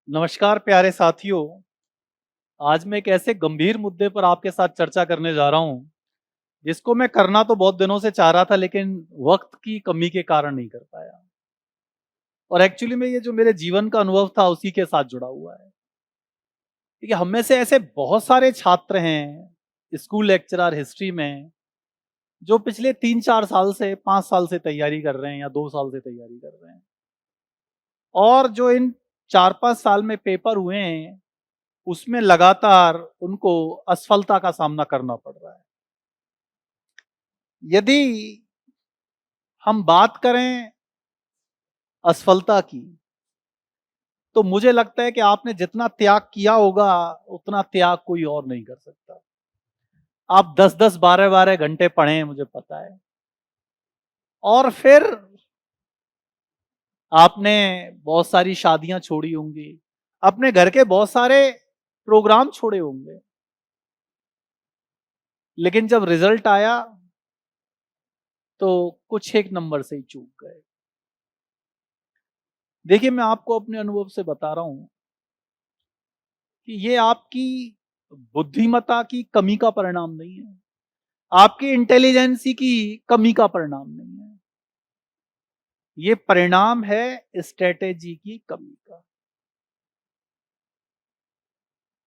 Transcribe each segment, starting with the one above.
नमस्कार प्यारे साथियों। आज मैं एक ऐसे गंभीर मुद्दे पर आपके साथ चर्चा करने जा रहा हूं, जिसको मैं करना तो बहुत दिनों से चाह रहा था, लेकिन वक्त की कमी के कारण नहीं कर पाया। और एक्चुअली में ये जो मेरे जीवन का अनुभव था उसी के साथ जुड़ा हुआ है। देखिए, हम में से ऐसे बहुत सारे छात्र हैं स्कूल लेक्चरर हिस्ट्री में, जो पिछले 3-4 साल से 5 साल से तैयारी कर रहे हैं या 2 साल से तैयारी कर रहे हैं, और जो इन 4-5 साल में पेपर हुए हैं उसमें लगातार उनको असफलता का सामना करना पड़ रहा है। यदि हम बात करें असफलता की, तो मुझे लगता है कि आपने जितना त्याग किया होगा उतना त्याग कोई और नहीं कर सकता। आप 10-10, 12-12 घंटे पढ़ें, मुझे पता है, और फिर आपने बहुत सारी शादियां छोड़ी होंगी, अपने घर के बहुत सारे प्रोग्राम छोड़े होंगे, लेकिन जब रिजल्ट आया तो कुछ एक नंबर से ही चूक गए। देखिए, मैं आपको अपने अनुभव से बता रहा हूं कि ये आपकी बुद्धिमत्ता की कमी का परिणाम नहीं है, आपकी इंटेलिजेंसी की कमी का परिणाम नहीं है, ये परिणाम है स्ट्रेटेजी की कमी का।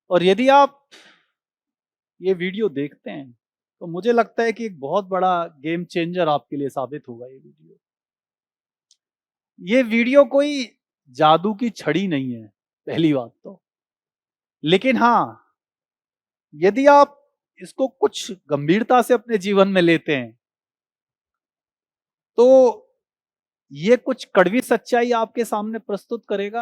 और यदि आप ये वीडियो देखते हैं तो मुझे लगता है कि एक बहुत बड़ा गेम चेंजर आपके लिए साबित होगा ये वीडियो कोई जादू की छड़ी नहीं है, पहली बात तो। लेकिन हाँ, यदि आप इसको कुछ गंभीरता से अपने जीवन में लेते हैं तो ये कुछ कड़वी सच्चाई आपके सामने प्रस्तुत करेगा,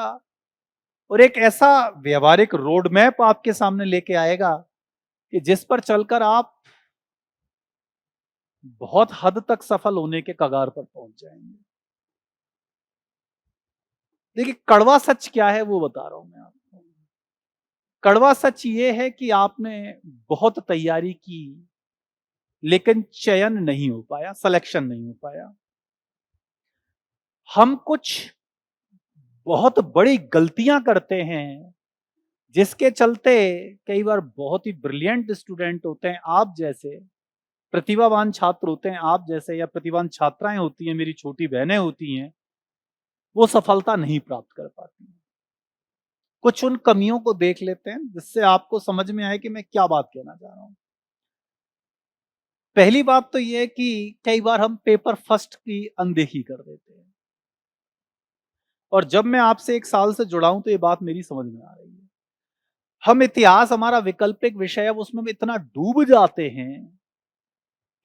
और एक ऐसा व्यवहारिक रोड मैप आपके सामने लेके आएगा कि जिस पर चलकर आप बहुत हद तक सफल होने के कगार पर पहुंच जाएंगे। देखिए, कड़वा सच क्या है वो बता रहा हूं मैं आपको। कड़वा सच ये है कि आपने बहुत तैयारी की, लेकिन चयन नहीं हो पाया, सिलेक्शन नहीं हो पाया। हम कुछ बहुत बड़ी गलतियां करते हैं, जिसके चलते कई बार बहुत ही ब्रिलियंट स्टूडेंट होते हैं आप जैसे, प्रतिभावान छात्र होते हैं आप जैसे, या प्रतिभावान छात्राएं होती हैं, मेरी छोटी बहनें होती हैं, वो सफलता नहीं प्राप्त कर पाती हैं। कुछ उन कमियों को देख लेते हैं जिससे आपको समझ में आए कि मैं क्या बात कहना चाह रहा हूं। पहली बात तो यह है कि कई बार हम पेपर फर्स्ट की अनदेखी कर देते हैं, और जब मैं आपसे 1 साल से जुड़ा हूं तो ये बात मेरी समझ में आ रही है। हम इतिहास, हमारा वैकल्पिक विषय है, उसमें हम इतना डूब जाते हैं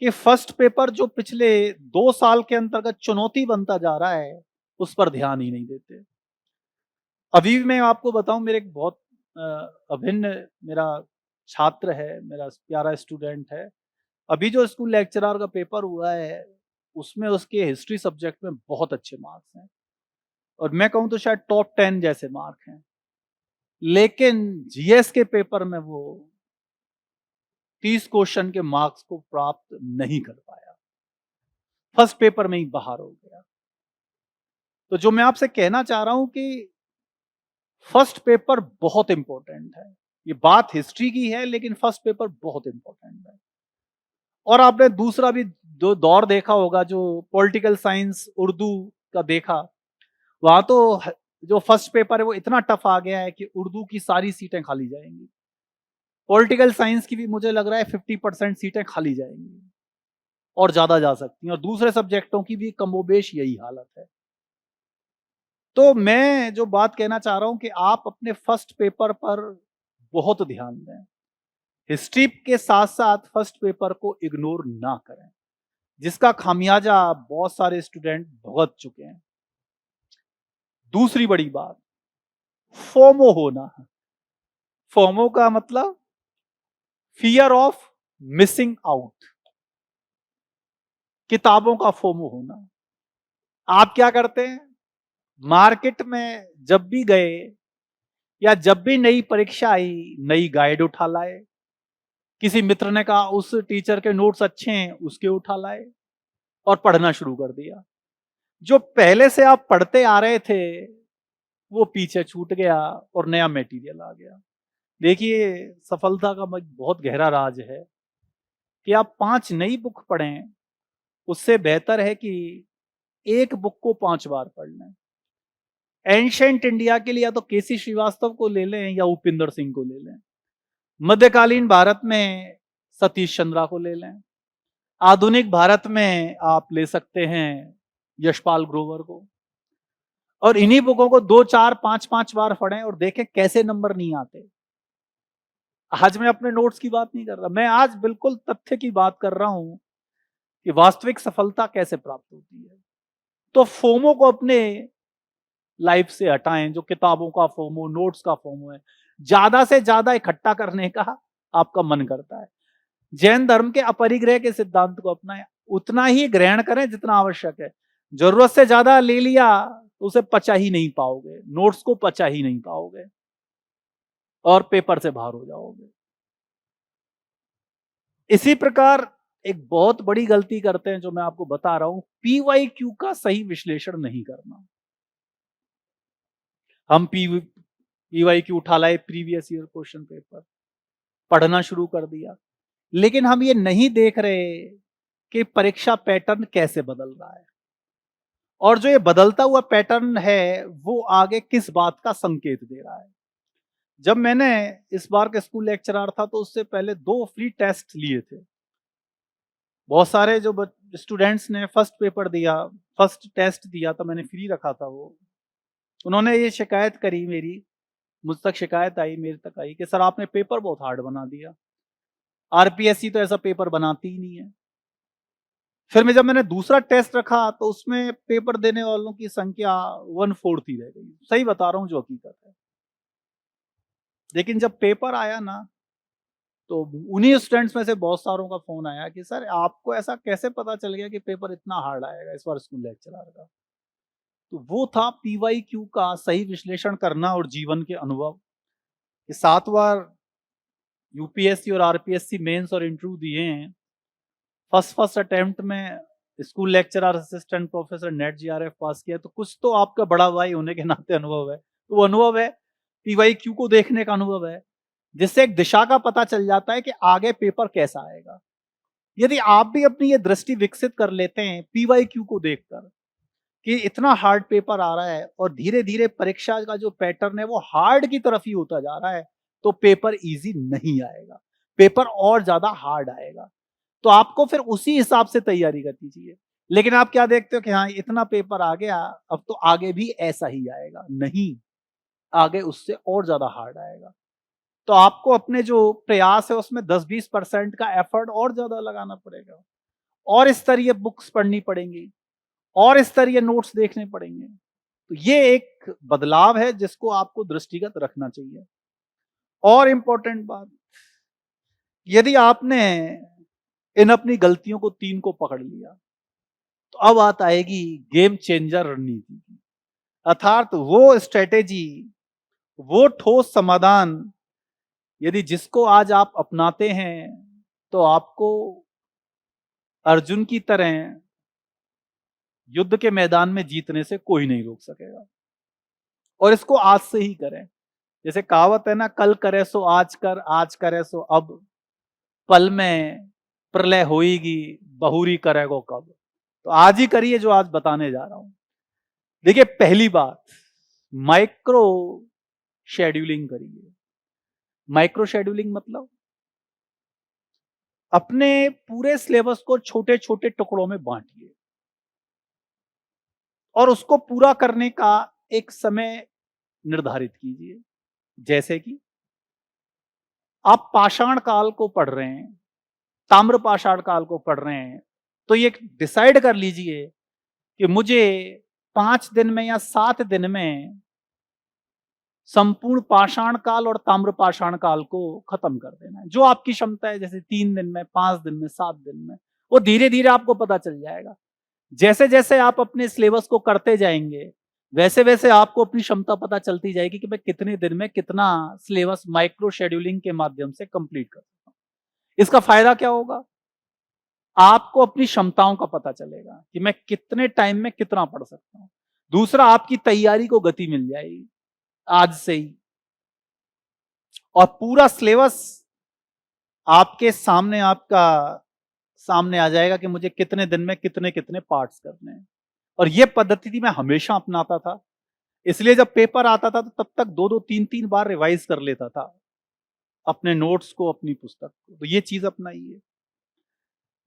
कि फर्स्ट पेपर जो पिछले 2 साल के अंतर्गत चुनौती बनता जा रहा है उस पर ध्यान ही नहीं देते। अभी भी मैं आपको बताऊं, मेरे एक बहुत अभिन्न मेरा छात्र है, मेरा प्यारा स्टूडेंट है। अभी जो स्कूल लेक्चरर का पेपर हुआ है उसमें उसके हिस्ट्री सब्जेक्ट में बहुत अच्छे मार्क्स हैं, और मैं कहूं तो शायद टॉप 10 जैसे मार्क हैं। लेकिन जीएस के पेपर में वो 30 क्वेश्चन के मार्क्स को प्राप्त नहीं कर पाया, फर्स्ट पेपर में ही बाहर हो गया। तो जो मैं आपसे कहना चाह रहा हूं कि फर्स्ट पेपर बहुत इंपॉर्टेंट है। ये बात हिस्ट्री की है, लेकिन फर्स्ट पेपर बहुत इंपॉर्टेंट है। और आपने दूसरा भी दौर देखा होगा, जो पॉलिटिकल साइंस उर्दू का देखा, वहां तो जो फर्स्ट पेपर है वो इतना टफ आ गया है कि उर्दू की सारी सीटें खाली जाएंगी। पॉलिटिकल साइंस की भी मुझे लग रहा है 50% सीटें खाली जाएंगी, और ज्यादा जा सकती हैं, और दूसरे सब्जेक्टों की भी कमोबेश यही हालत है। तो मैं जो बात कहना चाह रहा हूं कि आप अपने फर्स्ट पेपर पर बहुत ध्यान दें। हिस्ट्री के साथ साथ फर्स्ट पेपर को इग्नोर ना करें, जिसका खामियाजा बहुत सारे स्टूडेंट भुगत चुके हैं। दूसरी बड़ी बात, फोमो होना। फोमो का मतलब फियर ऑफ मिसिंग आउट, किताबों का फोमो होना। आप क्या करते हैं, मार्केट में जब भी गए या जब भी नई परीक्षा आई, नई गाइड उठा लाए, किसी मित्र ने कहा उस टीचर के नोट्स अच्छे हैं, उसके उठा लाए और पढ़ना शुरू कर दिया। जो पहले से आप पढ़ते आ रहे थे वो पीछे छूट गया और नया मटेरियल आ गया। देखिए, सफलता का बहुत गहरा राज है कि आप 5 नई बुक पढ़ें, उससे बेहतर है कि एक बुक को 5 बार पढ़ लें। एंशिएंट इंडिया के लिए या तो केसी श्रीवास्तव को ले लें या उपिंदर सिंह को ले लें। मध्यकालीन भारत में सतीश चंद्रा को ले लें। आधुनिक भारत में आप ले सकते हैं यशपाल ग्रोवर को। और इन्हीं बुकों को 2, 4, 5 बार पढ़ें और देखें कैसे नंबर नहीं आते। आज मैं अपने नोट्स की बात नहीं कर रहा, मैं आज बिल्कुल तथ्य की बात कर रहा हूं कि वास्तविक सफलता कैसे प्राप्त होती है। तो फोमो को अपने लाइफ से हटाएं, जो किताबों का फोमो, नोट्स का फोमो है। ज्यादा से ज्यादा इकट्ठा करने का आपका मन करता है। जैन धर्म के अपरिग्रह के सिद्धांत को अपनाएं, उतना ही ग्रहण करें जितना आवश्यक है। जरूरत से ज्यादा ले लिया तो उसे पचा ही नहीं पाओगे, नोट्स को पचा ही नहीं पाओगे और पेपर से बाहर हो जाओगे। इसी प्रकार एक बहुत बड़ी गलती करते हैं जो मैं आपको बता रहा हूं, पीवाईक्यू का सही विश्लेषण नहीं करना। हम पीवाईक्यू उठा लाए, प्रीवियस ईयर क्वेश्चन पेपर पढ़ना शुरू कर दिया, लेकिन हम ये नहीं देख रहे कि परीक्षा पैटर्न कैसे बदल रहा है और जो ये बदलता हुआ पैटर्न है वो आगे किस बात का संकेत दे रहा है। जब मैंने इस बार के स्कूल लेक्चरर था तो उससे पहले 2 फ्री टेस्ट लिए थे। बहुत सारे जो स्टूडेंट्स ने फर्स्ट पेपर दिया, फर्स्ट टेस्ट दिया था, मैंने फ्री रखा था वो, उन्होंने ये शिकायत करी, मेरी मुझ तक शिकायत आई, मेरे तक आई कि सर आपने पेपर बहुत हार्ड बना दिया, आरपीएससी तो ऐसा पेपर बनाती ही नहीं है। फिर जब मैंने दूसरा टेस्ट रखा तो उसमें पेपर देने वालों की संख्या 1/4 ही रह गई। सही बता रहा हूं, जो हकीकत है। लेकिन जब पेपर आया ना तो उन्हीं स्टूडेंट्स में से बहुत सारों का फोन आया कि सर आपको ऐसा कैसे पता चल गया कि पेपर इतना हार्ड आएगा इस बार स्कूल लेक्चरर का। तो वो था पीवाईक्यू का सही विश्लेषण करना और जीवन के अनुभव। कि 7 बार यूपीएससी और आरपीएससी मेंस और इंटरव्यू दिए हैं, फर्स्ट अटेम्प्ट में school lecturer assistant professor NET JRF pass किया, तो कुछ तो आपका बड़ा भाई होने के नाते अनुभव है। तो वो अनुभव है, पीवाईक्यू को देखने का अनुभव है, जिससे एक दिशा का पता चल जाता है कि आगे पेपर कैसा आएगा। यदि आप भी अपनी ये दृष्टि विकसित कर लेते हैं पीवाईक्यू को देखकर कि इतना हार्ड पेपर आ रहा है और धीरे धीरे परीक्षा का जो पैटर्न है वो हार्ड की तरफ ही होता जा रहा है, तो पेपर इजी नहीं आएगा, पेपर और ज्यादा हार्ड आएगा। तो आपको फिर उसी हिसाब से तैयारी करनी चाहिए। लेकिन आप क्या देखते हो कि हाँ इतना पेपर आ गया, अब तो आगे भी ऐसा ही आएगा। नहीं, आगे उससे और ज्यादा हार्ड आएगा। तो आपको अपने जो प्रयास है उसमें 10-20% का एफर्ट और ज्यादा लगाना पड़ेगा, और स्तरीय बुक्स पढ़नी पड़ेंगी, और स्तरीय नोट्स देखने पड़ेंगे। तो ये एक बदलाव है जिसको आपको दृष्टिगत रखना चाहिए। और इंपॉर्टेंट बात, यदि आपने इन अपनी गलतियों को 3 को पकड़ लिया तो अब बात आएगी गेम चेंजर रणनीति की, अर्थात वो स्ट्रेटेजी, वो ठोस समाधान यदि जिसको आज आप अपनाते हैं तो आपको अर्जुन की तरह युद्ध के मैदान में जीतने से कोई नहीं रोक सकेगा। और इसको आज से ही करें। जैसे कहावत है ना, कल करे सो आज कर, आज करे सो अब, पल में प्रलय होएगी, बहुरी करेगो कब। तो आज ही करिए जो आज बताने जा रहा हूं। देखिए, पहली बात, माइक्रो शेड्यूलिंग करिए। माइक्रो शेड्यूलिंग मतलब अपने पूरे सिलेबस को छोटे छोटे टुकड़ों में बांटिए और उसको पूरा करने का एक समय निर्धारित कीजिए। जैसे कि आप पाषाण काल को पढ़ रहे हैं, ताम्र पाषाण काल को पढ़ रहे हैं, तो ये डिसाइड कर लीजिए कि मुझे 5 दिन में या 7 दिन में संपूर्ण पाषाण काल और ताम्र पाषाण काल को खत्म कर देना है। जो आपकी क्षमता है, जैसे 3 दिन में, 5 दिन में, 7 दिन में, वो धीरे धीरे आपको पता चल जाएगा। जैसे जैसे आप अपने सिलेबस को करते जाएंगे वैसे वैसे आपको अपनी क्षमता पता चलती जाएगी कि मैं कितने दिन में कितना सिलेबस माइक्रो शेड्यूलिंग के माध्यम से कंप्लीट कर सकता हूं। इसका फायदा क्या होगा? आपको अपनी क्षमताओं का पता चलेगा कि मैं कितने टाइम में कितना पढ़ सकता हूं। दूसरा, आपकी तैयारी को गति मिल जाएगी। आज से ही, और पूरा सिलेबस आपके सामने, आपका सामने आ जाएगा कि मुझे कितने दिन में कितने कितने पार्ट्स करने हैं। और ये पद्धति थी मैं हमेशा अपनाता था, इसलिए जब पेपर आता था तो तब तक 2-2 3-3 बार रिवाइज कर लेता था अपने नोट्स को, अपनी पुस्तक को। तो ये चीज अपनाइए।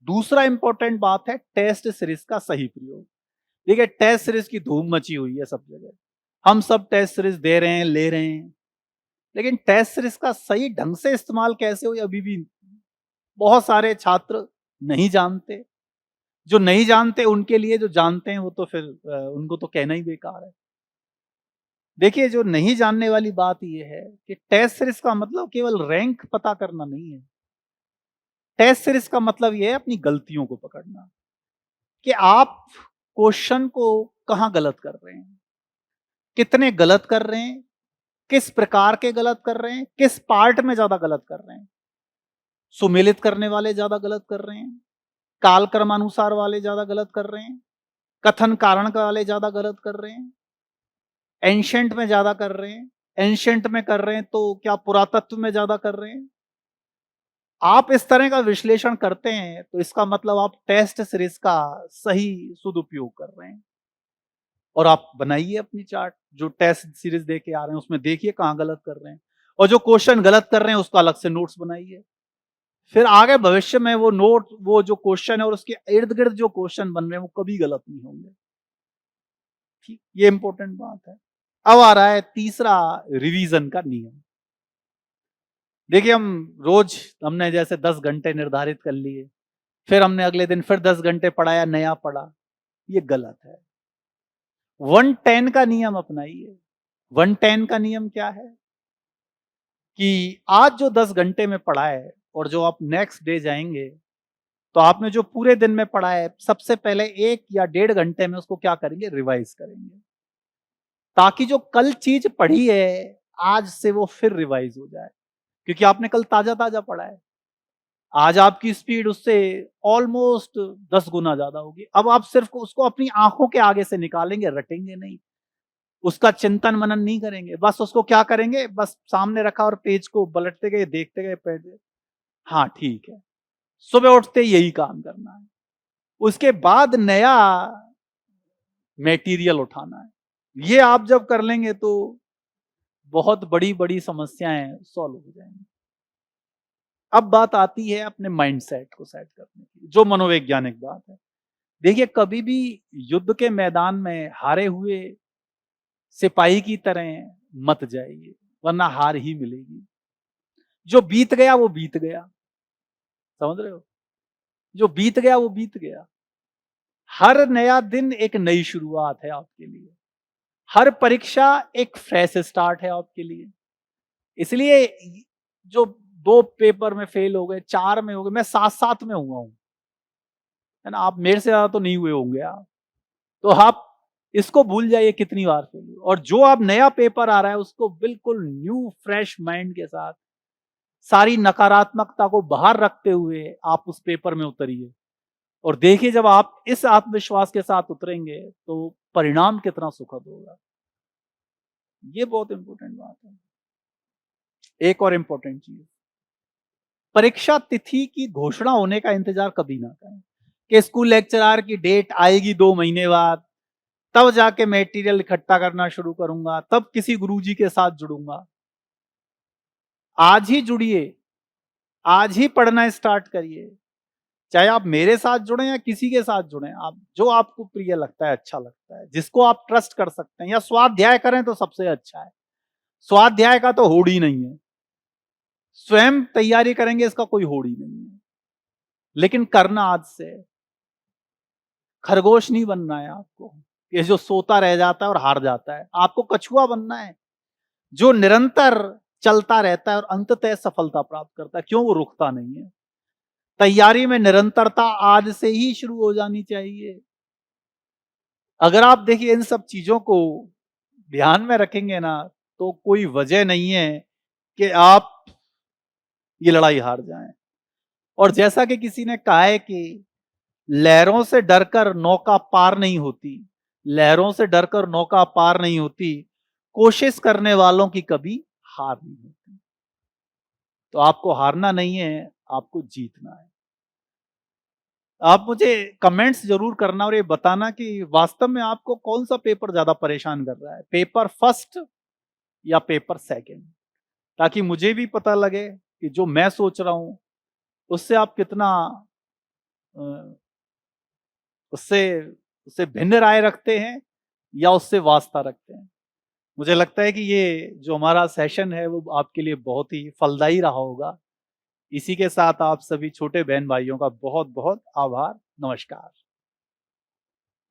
दूसरा इंपॉर्टेंट बात है टेस्ट सीरीज का सही प्रयोग। देखिए टेस्ट सीरीज की धूम मची हुई है सब जगह, हम सब टेस्ट सीरीज दे रहे हैं, ले रहे हैं, लेकिन टेस्ट सीरीज का सही ढंग से इस्तेमाल कैसे हो अभी भी बहुत सारे छात्र नहीं जानते। जो नहीं जानते उनके लिए, जो जानते हैं वो तो फिर उनको तो कहना ही बेकार है। देखिए जो नहीं जानने वाली बात यह है कि टेस्ट सीरीज का मतलब केवल रैंक पता करना नहीं है। टेस्ट सीरीज का मतलब यह है अपनी गलतियों को पकड़ना, कि आप क्वेश्चन को कहां गलत कर रहे हैं, कितने गलत कर रहे हैं, किस प्रकार के गलत कर रहे हैं, किस पार्ट में ज्यादा गलत कर रहे हैं। सुमेलित करने वाले ज्यादा गलत कर रहे हैं, काल क्रमानुसार वाले ज्यादा गलत कर रहे हैं, कथन कारण वाले ज्यादा गलत कर रहे हैं, एंशंट में ज्यादा कर रहे हैं, एंशंट में कर रहे हैं तो क्या पुरातत्व में ज्यादा कर रहे हैं। आप इस तरह का विश्लेषण करते हैं तो इसका मतलब आप टेस्ट सीरीज का सही सदुपयोग कर रहे हैं। और आप बनाइए अपनी चार्ट, जो टेस्ट सीरीज दे के आ रहे हैं उसमें देखिए कहां गलत कर रहे हैं, और जो क्वेश्चन गलत कर रहे हैं उसका अलग से नोट्स बनाइए। फिर आगे भविष्य में वो नोट, वो जो क्वेश्चन है और उसके इर्द गिर्द जो क्वेश्चन बन रहे हैं वो कभी गलत नहीं होंगे। ठीक, ये इंपॉर्टेंट बात है। अब आ रहा है तीसरा, रिवीजन का नियम। देखिए हम रोज, हमने जैसे 10 घंटे निर्धारित कर लिए, फिर हमने अगले दिन फिर 10 घंटे पढ़ाया, नया पढ़ा, ये गलत है। 110 का नियम अपनाइए। 110 का नियम क्या है कि आज जो 10 घंटे में पढ़ा है और जो आप नेक्स्ट डे जाएंगे तो आपने जो पूरे दिन में पढ़ा है सबसे पहले 1 या 1.5 घंटे में उसको क्या करेंगे, रिवाइज करेंगे, ताकि जो कल चीज पढ़ी है आज से वो फिर रिवाइज हो जाए, क्योंकि आपने कल ताजा ताजा पढ़ा है। आज आपकी स्पीड उससे ऑलमोस्ट 10 गुना ज्यादा होगी। अब आप सिर्फ उसको अपनी आंखों के आगे से निकालेंगे, रटेंगे नहीं, उसका चिंतन मनन नहीं करेंगे, बस उसको क्या करेंगे, बस सामने रखा और पेज को पलटते गए, देखते गए, पढ़ते। हाँ ठीक है, सुबह उठते यही काम करना है, उसके बाद नया मटेरियल उठाना है। ये आप जब कर लेंगे तो बहुत बड़ी बड़ी समस्याएं सॉल्व हो जाएंगी। अब बात आती है अपने माइंडसेट को सेट करने की, जो मनोवैज्ञानिक बात है। देखिए कभी भी युद्ध के मैदान में हारे हुए सिपाही की तरह मत जाइए, वरना हार ही मिलेगी। जो बीत गया वो बीत गया, समझ रहे हो, जो बीत गया वो बीत गया। हर नया दिन एक नई शुरुआत है आपके लिए, हर परीक्षा एक फ्रेश स्टार्ट है आपके लिए। इसलिए जो 2 पेपर में फेल हो गए, 4 में हो गए, मैं 7-7 में हुआ हूं, है ना, आप मेरे से ज्यादा तो नहीं हुए होंगे आप, तो आप इसको भूल जाइए कितनी बार फेल हुए। और जो आप नया पेपर आ रहा है उसको बिल्कुल न्यू फ्रेश माइंड के साथ, सारी नकारात्मकता को बाहर रखते हुए आप उस पेपर में उतरिए, और देखिए जब आप इस आत्मविश्वास के साथ उतरेंगे तो परिणाम कितना सुखद होगा। ये बहुत इंपॉर्टेंट बात है। एक और इंपॉर्टेंट चीज, परीक्षा तिथि की घोषणा होने का इंतजार कभी ना करें कि स्कूल लेक्चरर की डेट आएगी 2 महीने बाद, तब जाके मटेरियल इकट्ठा करना शुरू करूंगा, तब किसी गुरुजी के साथ जुड़ूंगा। आज ही जुड़िए, आज ही पढ़ना स्टार्ट करिए, चाहे आप मेरे साथ जुड़े या किसी के साथ जुड़े, आप जो आपको प्रिय लगता है, अच्छा लगता है, जिसको आप ट्रस्ट कर सकते हैं, या स्वाध्याय करें तो सबसे अच्छा है। स्वाध्याय का तो होड़ ही नहीं है, स्वयं तैयारी करेंगे इसका कोई होड़ ही नहीं है, लेकिन करना आज से। खरगोश नहीं बनना है आपको, ये जो सोता रह जाता है और हार जाता है। आपको कछुआ बनना है जो निरंतर चलता रहता है और अंततः सफलता प्राप्त करता है। क्यों, वो रुकता नहीं है। तैयारी में निरंतरता आज से ही शुरू हो जानी चाहिए। अगर आप देखिए इन सब चीजों को ध्यान में रखेंगे ना, तो कोई वजह नहीं है कि आप ये लड़ाई हार जाएं। और जैसा कि किसी ने कहा है कि लहरों से डरकर नौका पार नहीं होती, लहरों से डरकर नौका पार नहीं होती, कोशिश करने वालों की कभी हार नहीं होती। तो आपको हारना नहीं है, आपको जीतना है। आप मुझे कमेंट्स ज़रूर करना और ये बताना कि वास्तव में आपको कौन-सा पेपर ज़्यादा परेशान कर रहा है, पेपर फर्स्ट या पेपर सेकंड? ताकि मुझे भी पता लगे कि जो मैं सोच रहा हूँ, उससे आप कितना अ, उससे उससे भिन्न राय रखते हैं या उससे वास्ता रखते हैं। मुझे लगता है कि ये जो हमारा सेशन है वो आपके लिए बहुत ही फलदायी रहा होगा। इसी के साथ आप सभी छोटे बहन-भाइयों का बहुत-बहुत आभार। नमस्कार।